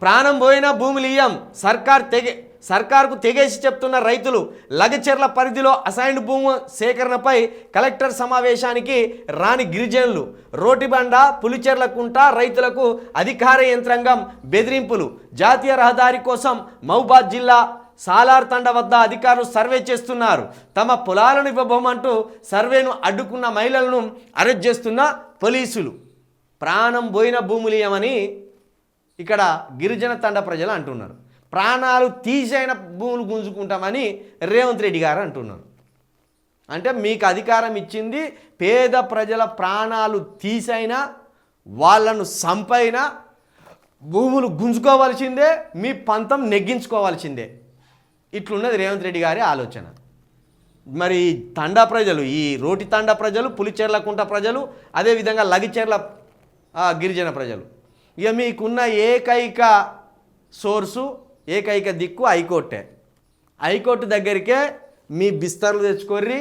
ప్రాణం పోయిన భూములు ఇయ్యం సర్కార్కు తెగేసి చెప్తున్న రైతులు. లగచెర్ల పరిధిలో అసైన్డ్ భూము సేకరణపై కలెక్టర్ సమావేశానికి రాని గిరిజనులు. రోటిబండ పులిచెర్ల కుంట రైతులకు అధికార యంత్రాంగం బెదిరింపులు. జాతీయ రహదారి కోసం మహబూబాద్ జిల్లా సాలార్ తండ వద్ద అధికారులు సర్వే చేస్తున్నారు. తమ పొలాలను ఇవ్వబోమంటూ సర్వేను అడ్డుకున్న మహిళలను అరెస్ట్ చేస్తున్న పోలీసులు. ప్రాణం పోయిన భూములు ఇయ్యమని ఇక్కడ గిరిజన తండ ప్రజలు అంటున్నారు. ప్రాణాలు తీసైన భూములు గుంజుకుంటామని రేవంత్ రెడ్డి గారు అంటున్నారు. అంటే మీకు అధికారం ఇచ్చింది పేద ప్రజల ప్రాణాలు తీసైనా వాళ్ళను సంపైనా భూములు గుంజుకోవాల్సిందే, మీ పంతం నెగ్గించుకోవాల్సిందే. ఇట్లున్నది రేవంత్ రెడ్డి గారి ఆలోచన. మరి తండా ప్రజలు, ఈ రోటి తండా ప్రజలు, పులిచెర్ల కుంట ప్రజలు, అదేవిధంగా లగిచెర్ల గిరిజన ప్రజలు, ఇక మీకున్న ఏకైక సోర్సు, ఏకైక దిక్కు హైకోర్టే. హైకోర్టు దగ్గరికే మీ బిస్తర్లు తెచ్చుకోర్రి,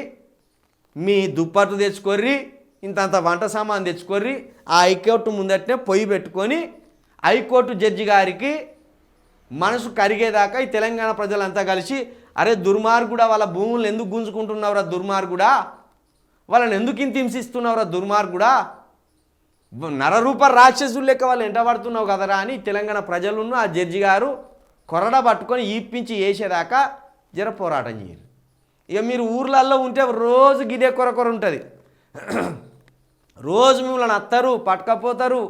మీ దుప్పట్లు తెచ్చుకోర్రి, ఇంతంత వంట సామాన్ తెచ్చుకోర్రి. ఆ హైకోర్టు ముందటనే పొయ్యి పెట్టుకొని హైకోర్టు జడ్జి గారికి మనసు కరిగేదాకా ఈ తెలంగాణ ప్రజలంతా కలిసి, అరే దుర్మార్గుడా, వాళ్ళ భూములను ఎందుకు గుంజుకుంటున్నావురా దుర్మార్గుడా, వాళ్ళని ఎందుకు ఇంత హింసిస్తున్నావురా దుర్మార్గుడా, నరరూప రాక్షసులు లెక్క వాళ్ళు ఎంటబడుతున్నావు కదరా అని తెలంగాణ ప్రజలను ఆ జడ్జి గారు కొరడ పట్టుకొని ఈప్పించి వేసేదాకా జర పోరాటం చేయరు. ఇక మీరు ఊర్లల్లో ఉంటే రోజు గిదే కొర ఉంటుంది. రోజు మిమ్మల్ని అత్తరు, పట్టుకపోతారు,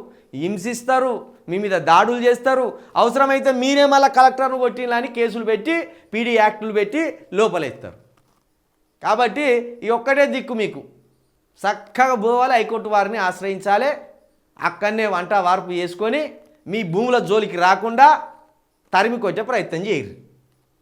హింసిస్తారు, మీ మీద దాడులు చేస్తారు. అవసరమైతే మీరే మళ్ళీ కలెక్టర్ను కొట్టినని కేసులు పెట్టి పీడీ యాక్టులు పెట్టి లోపలేస్తారు. కాబట్టి ఈ ఒక్కటే దిక్కు మీకు, చక్కగా పోవాలి, హైకోర్టు వారిని ఆశ్రయించాలి, అక్కడనే వంట వార్పు చేసుకొని మీ భూముల జోలికి రాకుండా తరిమి కొట్టే ప్రయత్నం చేయరు.